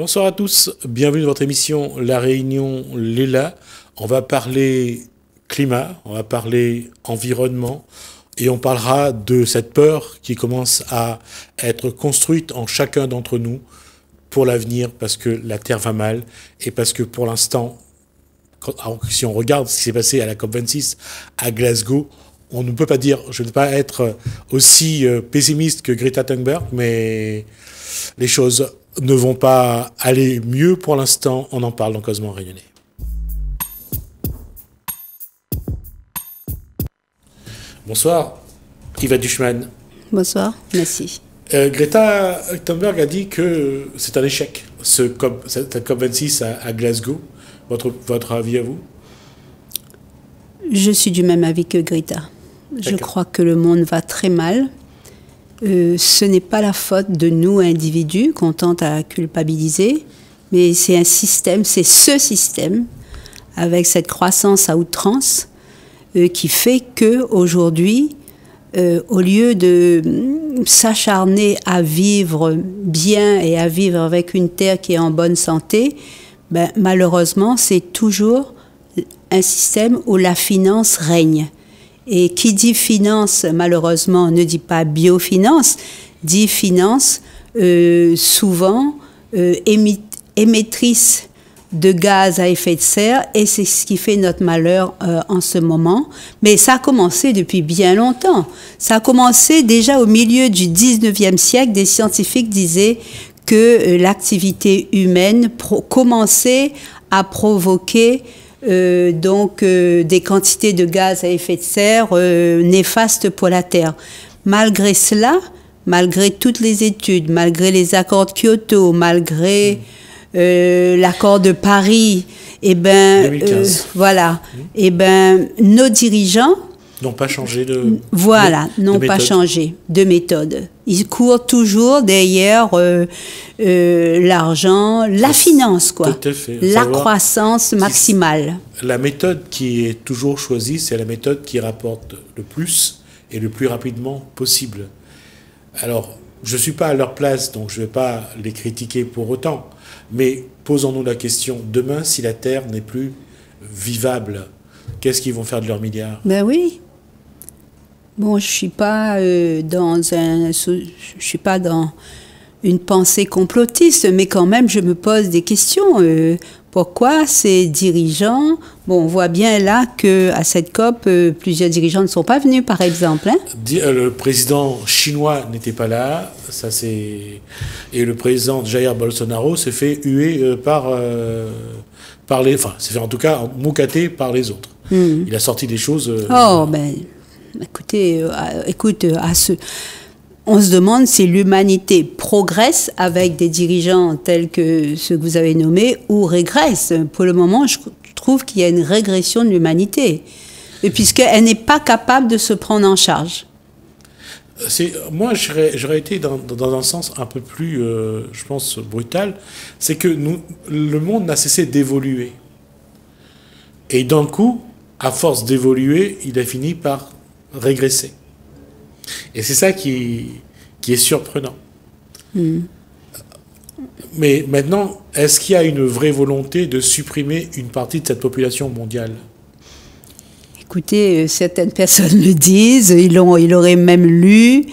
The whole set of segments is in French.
Bonsoir à tous, bienvenue dans votre émission La Réunion Léla. On va parler climat, on va parler environnement et on parlera de cette peur qui commence à être construite en chacun d'entre nous pour l'avenir parce que la Terre va mal et parce que pour l'instant, si on regarde ce qui s'est passé à la COP26 à Glasgow, on ne peut pas dire, je ne veux pas être aussi pessimiste que Greta Thunberg, mais les choses ne vont pas aller mieux pour l'instant. On en parle dans Causement Réunionnais. Bonsoir, Yva Duchman. Bonsoir, merci. Greta Thunberg a dit que c'est un échec, cette COP26 à Glasgow. Votre avis à vous? Je suis du même avis que Greta. Je crois que le monde va très mal. Ce n'est pas la faute de nous, individus, qu'on tente à culpabiliser, mais c'est un système, c'est ce système, avec cette croissance à outrance, qui fait qu'aujourd'hui, au lieu de s'acharner à vivre bien et à vivre avec une terre qui est en bonne santé, malheureusement, c'est toujours un système où la finance règne. Et qui dit finance, malheureusement, ne dit pas biofinance, dit finance souvent émettrice de gaz à effet de serre, et c'est ce qui fait notre malheur en ce moment. Mais ça a commencé depuis bien longtemps. Ça a commencé déjà au milieu du 19e siècle. Des scientifiques disaient que l'activité humaine commençait à provoquer des quantités de gaz à effet de serre néfastes pour la Terre. Malgré cela, malgré toutes les études, malgré les accords de Kyoto, malgré l'accord de Paris, nos dirigeants n'ont pas changé de méthode. Ils courent toujours derrière l'argent, la finance, quoi. Tout à fait. La croissance maximale. La méthode qui est toujours choisie, c'est la méthode qui rapporte le plus et le plus rapidement possible. Alors, je ne suis pas à leur place, donc je ne vais pas les critiquer pour autant. Mais posons-nous la question, demain, si la Terre n'est plus vivable, qu'est-ce qu'ils vont faire de leurs milliards? Ben oui. Bon, je suis pas dans une pensée complotiste, mais quand même, je me pose des questions. Pourquoi ces dirigeants... Bon, on voit bien là qu'à cette COP, plusieurs dirigeants ne sont pas venus, par exemple. Hein? Le président chinois n'était pas là, et le président Jair Bolsonaro s'est fait huer s'est fait en tout cas moucater par les autres. Il a sorti des choses... On se demande si l'humanité progresse avec des dirigeants tels que ceux que vous avez nommés ou régresse. Pour le moment, je trouve qu'il y a une régression de l'humanité, puisqu'elle n'est pas capable de se prendre en charge. Moi, j'aurais été dans un sens un peu plus, je pense, brutal. C'est que le monde n'a cessé d'évoluer. Et d'un coup, à force d'évoluer, il a fini par régresser. Et c'est ça qui est surprenant. Mais maintenant, est-ce qu'il y a une vraie volonté de supprimer une partie de cette population mondiale? Écoutez, certaines personnes le disent, ils l'auraient même lu.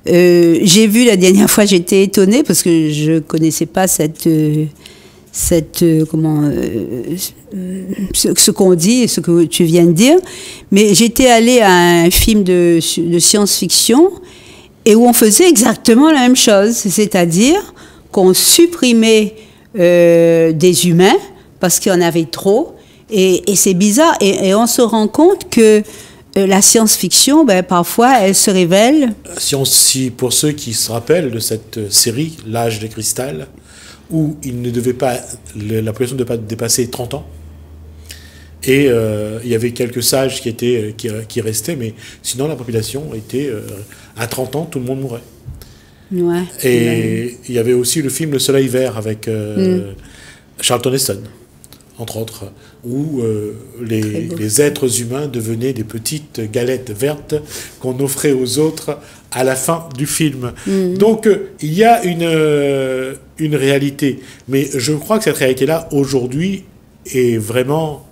J'ai vu la dernière fois, j'étais étonnée parce que je ne connaissais pas ce qu'on dit et ce que tu viens de dire, mais j'étais allée à un film de science-fiction et où on faisait exactement la même chose, c'est-à-dire qu'on supprimait des humains parce qu'il y en avait trop, et c'est bizarre, et on se rend compte que la science-fiction, parfois, elle se révèle... Si pour ceux qui se rappellent de cette série, L'âge de cristal, où il ne devait pas, la population ne devait pas dépasser 30 ans. Et il y avait quelques sages qui restaient, mais sinon la population était... à 30 ans, tout le monde mourait. Ouais, et il y avait aussi le film Le Soleil vert avec Charlton Heston, entre autres, où les êtres humains devenaient des petites galettes vertes qu'on offrait aux autres à la fin du film. Donc, il y a une réalité. Mais je crois que cette réalité-là, aujourd'hui, est vraiment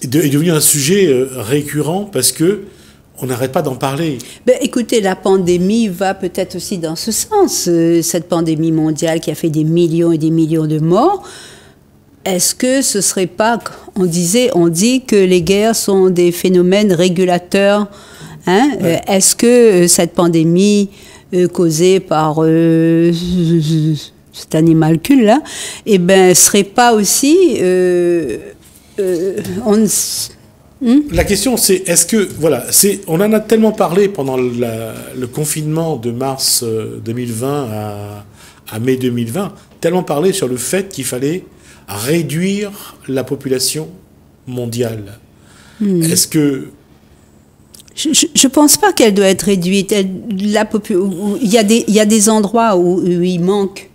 est devenu un sujet récurrent parce que on n'arrête pas d'en parler. Ben, écoutez, la pandémie va peut-être aussi dans ce sens. Cette pandémie mondiale qui a fait des millions et des millions de morts, est-ce que ce serait pas... On dit que les guerres sont des phénomènes régulateurs. Hein? Ouais. Est-ce que cette pandémie causée par cet animalcule là, eh ben, serait pas aussi La question, c'est est-ce que voilà, on en a tellement parlé pendant le confinement de mars 2020 à mai 2020, tellement parlé sur le fait qu'il fallait réduire la population mondiale. Est-ce que je pense pas qu'elle doit être réduite. Il y a des endroits où il manque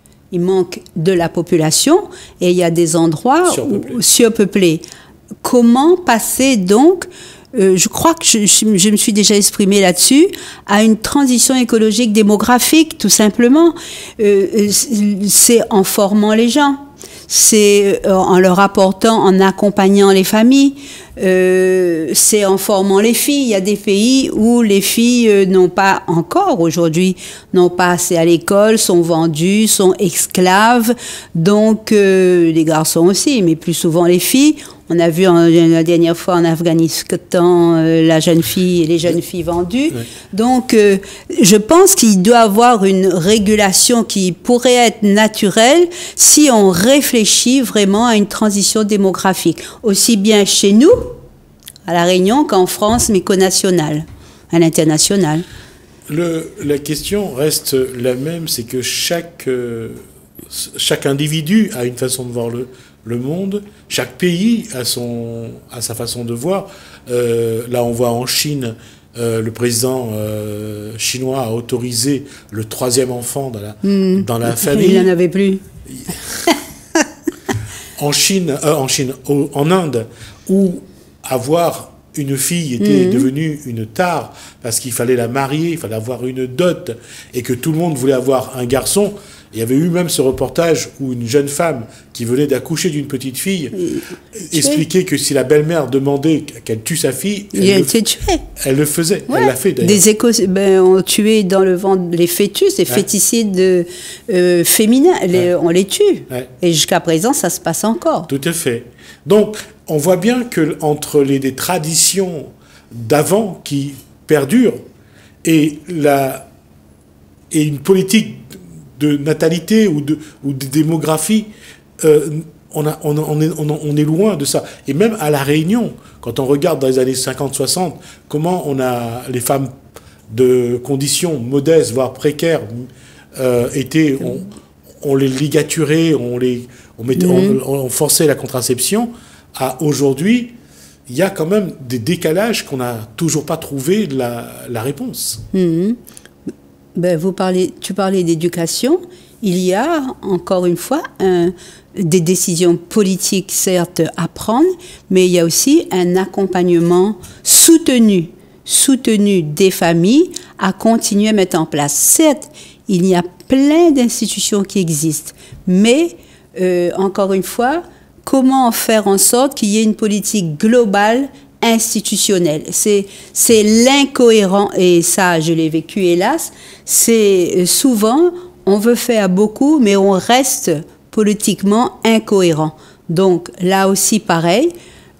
de la population et il y a des endroits surpeuplés. Comment passer donc, je crois que je me suis déjà exprimée là-dessus, à une transition écologique démographique, tout simplement. C'est en formant les gens, c'est en leur apportant, en accompagnant les familles, c'est en formant les filles. Il y a des pays où les filles n'ont pas encore aujourd'hui, n'ont pas assez à l'école, sont vendues, sont esclaves. Donc les garçons aussi, mais plus souvent les filles. On a vu la dernière fois en Afghanistan les jeunes filles vendues. Oui. Donc, je pense qu'il doit y avoir une régulation qui pourrait être naturelle si on réfléchit vraiment à une transition démographique, aussi bien chez nous, à La Réunion, qu'en France, mais qu'au national, à l'international. La question reste la même, c'est que chaque individu a une façon de voir le monde, chaque pays a sa façon de voir. Là, on voit en Chine, le président chinois a autorisé le 3e enfant dans la famille. Il n'en avait plus. En Inde, où avoir une fille était devenue une tare, parce qu'il fallait la marier, il fallait avoir une dot, et que tout le monde voulait avoir un garçon. Il y avait eu même ce reportage où une jeune femme qui venait d'accoucher d'une petite fille expliquait que si la belle-mère demandait qu'elle tue sa fille, elle le faisait. Ouais. Elle l'a fait d'ailleurs. On tuait dans le ventre les fœtus, les féticides féminins, on les tue. Ouais. Et jusqu'à présent, ça se passe encore. Tout à fait. Donc, on voit bien qu'entre des traditions d'avant qui perdurent et une politique de natalité ou de démographie, on est loin de ça. Et même à La Réunion, quand on regarde dans les années 50-60, comment les femmes de conditions modestes, voire précaires, on les ligaturait, on forçait la contraception, à aujourd'hui, il y a quand même des décalages qu'on n'a toujours pas trouvé la réponse. Ben, tu parlais d'éducation. Il y a, encore une fois, des décisions politiques, certes, à prendre, mais il y a aussi un accompagnement soutenu des familles à continuer à mettre en place. Certes, il y a plein d'institutions qui existent, mais, encore une fois, comment faire en sorte qu'il y ait une politique globale institutionnelle. C'est l'incohérent, et ça, je l'ai vécu, hélas, c'est souvent, on veut faire beaucoup, mais on reste politiquement incohérent. Donc, là aussi, pareil,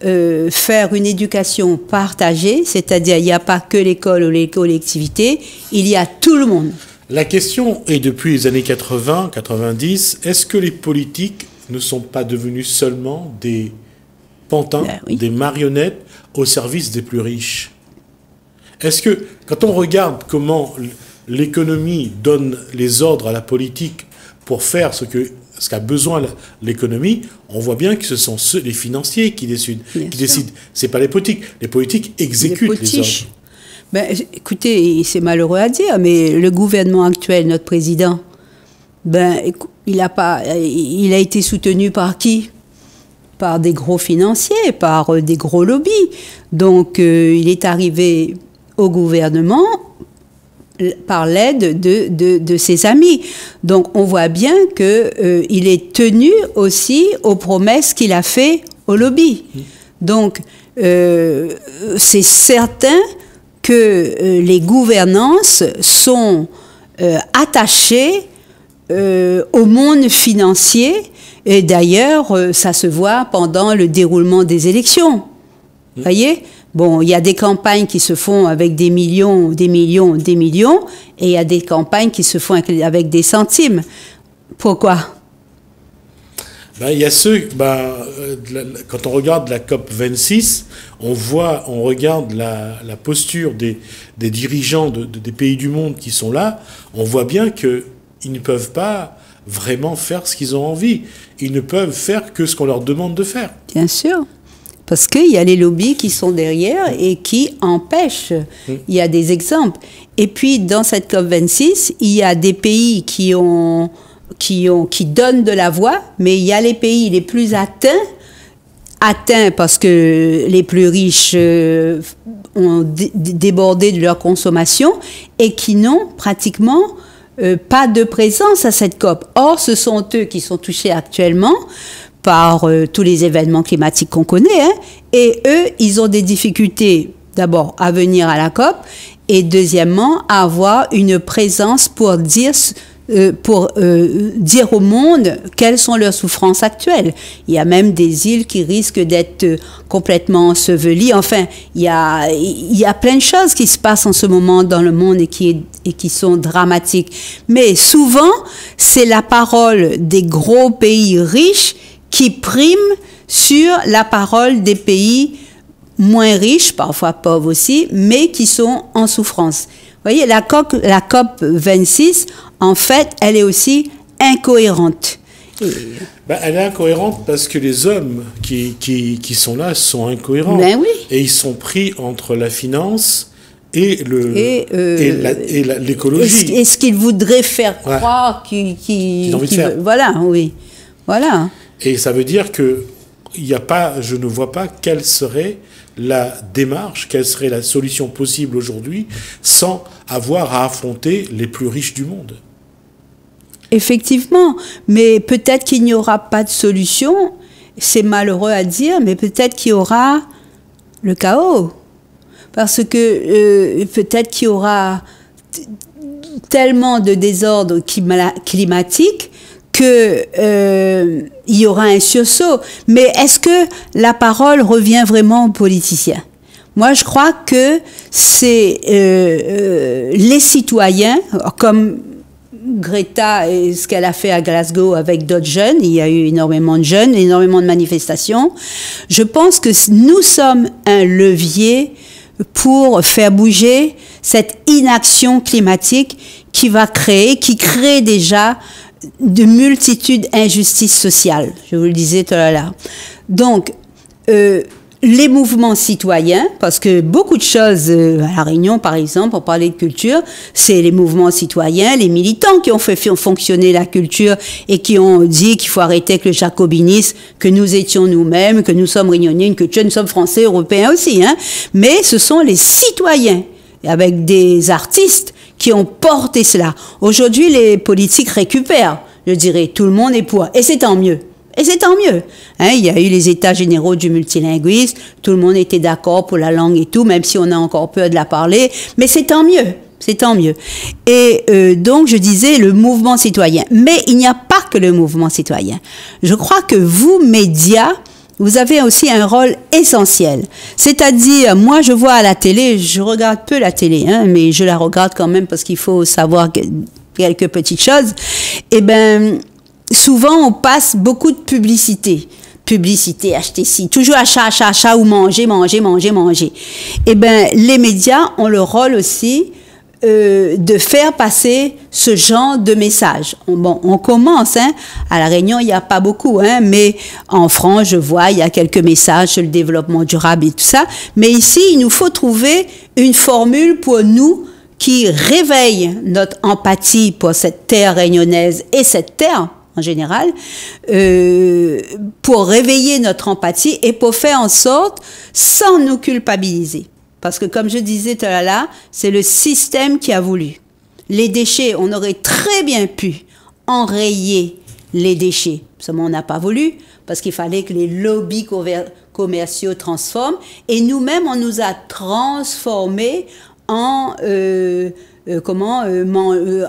faire une éducation partagée, c'est-à-dire, il n'y a pas que l'école ou les collectivités, il y a tout le monde. La question est, depuis les années 80, 90, est-ce que les politiques ne sont pas devenus seulement des pantins, des marionnettes au service des plus riches? Est-ce que, quand on regarde comment l'économie donne les ordres à la politique pour faire ce qu'a besoin l'économie, on voit bien que ce sont les financiers qui décident. C'est pas les politiques. Les politiques exécutent les ordres. Ben, écoutez, c'est malheureux à dire, mais le gouvernement actuel, notre président, ben, il a été soutenu par qui? par des gros financiers, par des gros lobbies. Donc, il est arrivé au gouvernement par l'aide de ses amis. Donc, on voit bien qu'il est tenu aussi aux promesses qu'il a fait au lobby. Donc, c'est certain que les gouvernances sont attachées au monde financier. Et d'ailleurs, ça se voit pendant le déroulement des élections. Vous voyez ? Bon, il y a des campagnes qui se font avec des millions, et il y a des campagnes qui se font avec des centimes. Pourquoi ? Il y a quand on regarde la COP 26, on regarde la posture des dirigeants des pays du monde qui sont là, on voit bien qu'ils ne peuvent pas vraiment faire ce qu'ils ont envie. Ils ne peuvent faire que ce qu'on leur demande de faire. Bien sûr. Parce qu'il y a les lobbies qui sont derrière et qui empêchent. Il y a des exemples. Et puis, dans cette COP26, il y a des pays qui donnent de la voix, mais il y a les pays les plus atteints parce que les plus riches ont débordé de leur consommation et qui n'ont pratiquement pas de présence à cette COP. Or, ce sont eux qui sont touchés actuellement par tous les événements climatiques qu'on connaît, hein, et eux, ils ont des difficultés, d'abord, à venir à la COP, et deuxièmement, à avoir une présence pour dire au monde quelles sont leurs souffrances actuelles. Il y a même des îles qui risquent d'être complètement ensevelies. Enfin, il y a plein de choses qui se passent en ce moment dans le monde et qui sont dramatiques. Mais souvent, c'est la parole des gros pays riches qui prime sur la parole des pays moins riches, parfois pauvres aussi, mais qui sont en souffrance. Vous voyez, la COP 26, en fait, elle est aussi incohérente. Elle est incohérente parce que les hommes qui sont là sont incohérents. Ben oui. Et ils sont pris entre la finance et l'écologie. Et ce qu'ils voudraient faire croire qu'ils ont envie de faire. Voilà, oui. Voilà. Et ça veut dire que je ne vois pas quelle serait la démarche, quelle serait la solution possible aujourd'hui sans avoir à affronter les plus riches du monde. Effectivement, mais peut-être qu'il n'y aura pas de solution, c'est malheureux à dire, mais peut-être qu'il y aura le chaos. Parce que peut-être qu'il y aura tellement de désordre climatique qu'il y aura un sursaut. Mais est-ce que la parole revient vraiment aux politiciens ? Moi, je crois que c'est les citoyens, comme Greta et ce qu'elle a fait à Glasgow avec d'autres jeunes, il y a eu énormément de jeunes, énormément de manifestations. Je pense que nous sommes un levier pour faire bouger cette inaction climatique qui crée déjà de multitudes d'injustices sociales. Je vous le disais tout à l'heure. Donc, les mouvements citoyens, parce que beaucoup de choses, à La Réunion par exemple, on parlait de culture, c'est les mouvements citoyens, les militants qui ont fait fonctionner la culture et qui ont dit qu'il faut arrêter avec le jacobinisme, que nous étions nous-mêmes, que nous sommes réunionnais, une culture, nous sommes français, européens aussi, hein. Mais ce sont les citoyens, avec des artistes, qui ont porté cela. Aujourd'hui, les politiques récupèrent, je dirais, tout le monde est pour, et c'est tant mieux. Et c'est tant mieux. Hein, il y a eu les états généraux du multilinguisme, tout le monde était d'accord pour la langue et tout, même si on a encore peur de la parler, mais c'est tant mieux. C'est tant mieux. Et donc, je disais le mouvement citoyen. Mais il n'y a pas que le mouvement citoyen. Je crois que vous, médias, vous avez aussi un rôle essentiel. C'est-à-dire, moi, je vois à la télé, je regarde peu la télé, hein, mais je la regarde quand même parce qu'il faut savoir quelques petites choses. Eh ben, souvent, on passe beaucoup de publicité. Publicité, acheter ci, toujours achat, ou manger. Eh ben, les médias ont le rôle aussi de faire passer ce genre de message. On commence, hein. À La Réunion, il n'y a pas beaucoup, hein, mais en France, je vois, il y a quelques messages sur le développement durable et tout ça. Mais ici, il nous faut trouver une formule pour nous qui réveille notre empathie pour cette terre réunionnaise et cette terre en général, pour réveiller notre empathie et pour faire en sorte, sans nous culpabiliser. Parce que comme je disais tout à l'heure, c'est le système qui a voulu. Les déchets, on aurait très bien pu enrayer les déchets. Seulement, on n'a pas voulu, parce qu'il fallait que les lobbies commerciaux transforment. Et nous-mêmes, on nous a transformés en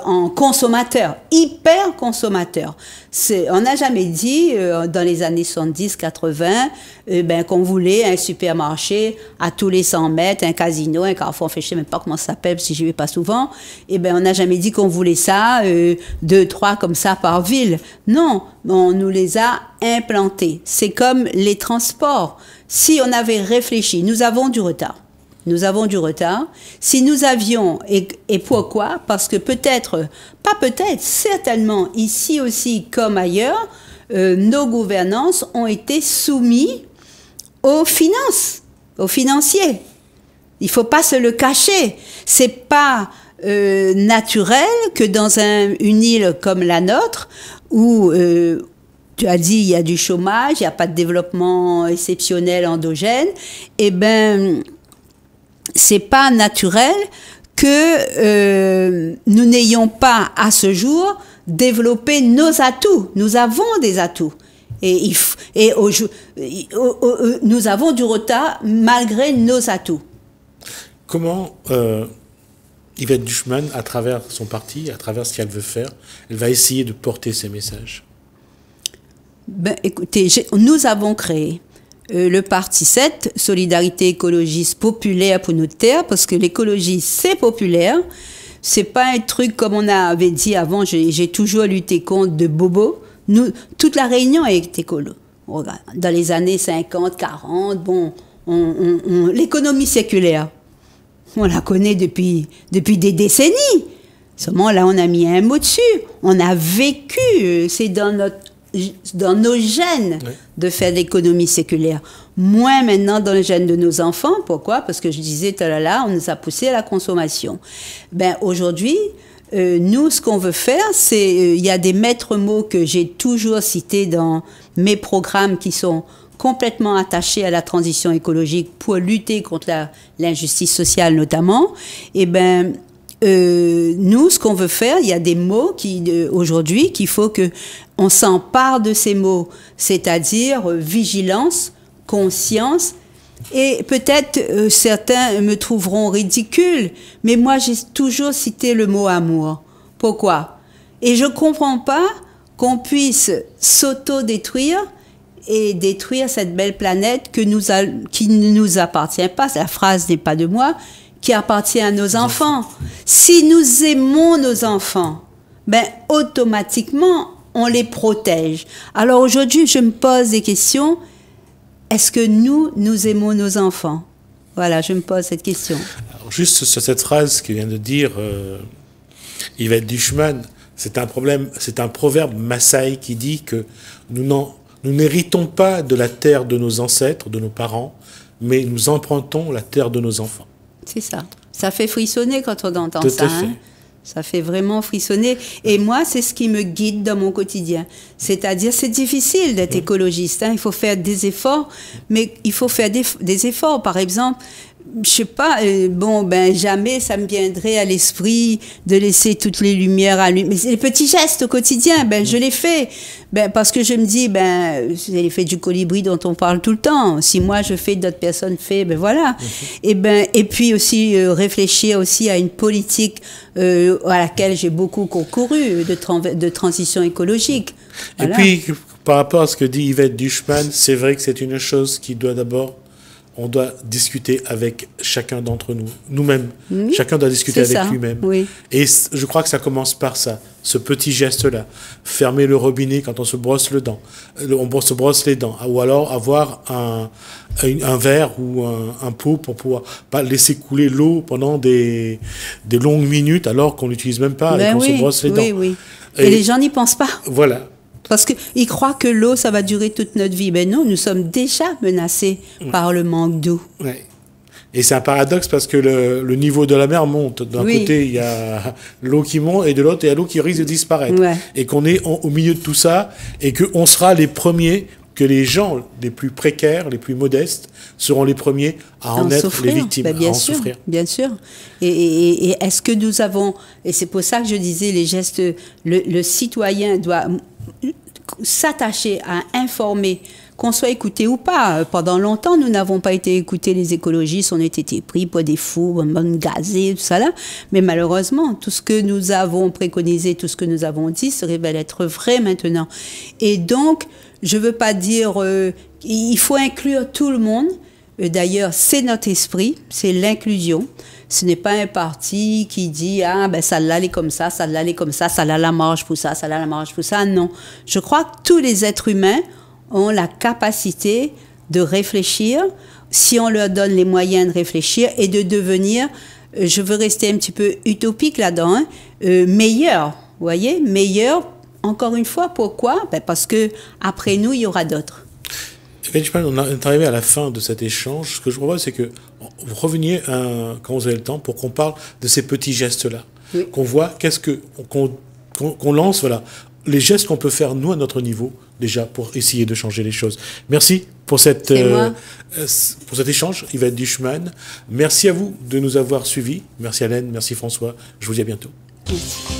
en consommateurs, hyper consommateurs. On n'a jamais dit, dans les années 70-80, qu'on voulait un supermarché à tous les 100 mètres, un casino, un carrefour, je ne sais même pas comment ça s'appelle, si je n'y vais pas souvent. On n'a jamais dit qu'on voulait ça, 2, 3 comme ça par ville. Non, on nous les a implantés. C'est comme les transports. Si on avait réfléchi, nous avons du retard. Nous avons du retard. Si nous avions, et pourquoi? Parce que certainement, ici aussi comme ailleurs, nos gouvernances ont été soumises aux finances, aux financiers. Il ne faut pas se le cacher. C'est pas naturel que dans une île comme la nôtre, où tu as dit il y a du chômage, il n'y a pas de développement exceptionnel endogène, c'est pas naturel que nous n'ayons pas à ce jour développé nos atouts. Nous avons des atouts. Nous avons du retard malgré nos atouts. Comment Yvette Duchman, à travers son parti, à travers ce qu'elle veut faire, elle va essayer de porter ces messages? Écoutez, nous avons créé le parti 7, Solidarité écologiste populaire pour notre terre, parce que l'écologie, c'est populaire. C'est pas un truc comme on avait dit avant, j'ai toujours lutté contre de bobos. Toute la Réunion est écolo. Dans les années 50, 40, l'économie séculaire, on la connaît depuis des décennies. Seulement là, on a mis un mot dessus. On a vécu, c'est dans nos gènes de faire de l'économie séculaire. Moins maintenant dans les gènes de nos enfants. Pourquoi? Parce que je disais tout à l'heure, on nous a poussé à la consommation. Aujourd'hui, nous, ce qu'on veut faire, c'est... Il y a des maîtres mots que j'ai toujours cités dans mes programmes qui sont complètement attachés à la transition écologique pour lutter contre l'injustice sociale notamment. Nous, ce qu'on veut faire, il y a des mots aujourd'hui qu'il faut que on s'empare de ces mots, c'est-à-dire vigilance, conscience, et peut-être certains me trouveront ridicule, mais moi j'ai toujours cité le mot amour. Pourquoi? Et je comprends pas qu'on puisse s'auto-détruire et détruire cette belle planète qui ne nous appartient pas. La phrase n'est pas de moi, qui appartient à nos enfants. Si nous aimons nos enfants, automatiquement, on les protège. Alors aujourd'hui, je me pose des questions. Est-ce que nous aimons nos enfants? Voilà, je me pose cette question. Alors, juste sur cette phrase que vient de dire Yvette Duchman, c'est un proverbe Maasai qui dit que nous n'héritons pas de la terre de nos ancêtres, de nos parents, mais nous empruntons la terre de nos enfants. C'est ça. Ça fait frissonner quand on entend ça. Tout à fait. Ça fait vraiment frissonner. Et moi, c'est ce qui me guide dans mon quotidien. C'est-à-dire, c'est difficile d'être écologiste. Il faut faire des efforts, mais il faut faire des efforts. Par exemple, je sais pas, jamais ça me viendrait à l'esprit de laisser toutes les lumières allumées. Mais c'est les petits gestes au quotidien, je les fais. Parce que je me dis, c'est l'effet du colibri dont on parle tout le temps. Si moi je fais, d'autres personnes font, voilà. Et puis aussi, réfléchir aussi à une politique à laquelle j'ai beaucoup concouru de transition écologique. Voilà. Et puis, par rapport à ce que dit Yvette Duchman, c'est vrai que c'est une chose qui doit d'abord... On doit discuter avec chacun d'entre nous, nous-mêmes. Oui, chacun doit discuter avec lui-même. Oui. Et je crois que ça commence par ça, ce petit geste-là. Fermer le robinet quand on se brosse les dents. On se brosse les dents. Ou alors avoir un verre ou un pot pour pouvoir pas laisser couler l'eau pendant des longues minutes alors qu'on n'utilise même pas et qu'on se brosse les dents. Oui. Et les gens n'y pensent pas. Voilà. Parce qu'ils croient que l'eau, ça va durer toute notre vie. Non, nous sommes déjà menacés par le manque d'eau. Ouais. Et c'est un paradoxe parce que le niveau de la mer monte. D'un côté, il y a l'eau qui monte et de l'autre, il y a l'eau qui risque de disparaître. Ouais. Et qu'on est au milieu de tout ça et qu'on sera les premiers, que les gens les plus précaires, les plus modestes, seront les premiers à en être souffrir. Les victimes, bien sûr, souffrir. Bien sûr. Et est-ce que nous avons... Et c'est pour ça que je disais, les gestes... Le citoyen doit s'attacher à informer, qu'on soit écouté ou pas. Pendant longtemps, nous n'avons pas été écoutés, les écologistes, on a été pris pour des fous, gazés, tout ça là. Mais malheureusement, tout ce que nous avons préconisé, tout ce que nous avons dit se révèle être vrai maintenant. Et donc, je ne veux pas dire il faut inclure tout le monde. D'ailleurs, c'est notre esprit, c'est l'inclusion. Ce n'est pas un parti qui dit « Ah, ben ça l'allait comme ça, ça l'allait comme ça, ça l'a la marge pour ça, ça l'a la marge pour ça ». Non. Je crois que tous les êtres humains ont la capacité de réfléchir, si on leur donne les moyens de réfléchir et de devenir, je veux rester un petit peu utopique là-dedans, hein, meilleurs, vous voyez, meilleurs. Encore une fois, pourquoi? Ben parce que après nous, il y aura d'autres. On est arrivé à la fin de cet échange. Ce que je propose, c'est que vous reveniez quand vous avez le temps pour qu'on parle de ces petits gestes-là, oui. Qu'on voit qu'on lance, voilà, les gestes qu'on peut faire nous à notre niveau déjà pour essayer de changer les choses. Merci pour cet échange, Yvette Duchman. Merci à vous de nous avoir suivis. Merci Hélène, merci François. Je vous dis à bientôt. Merci.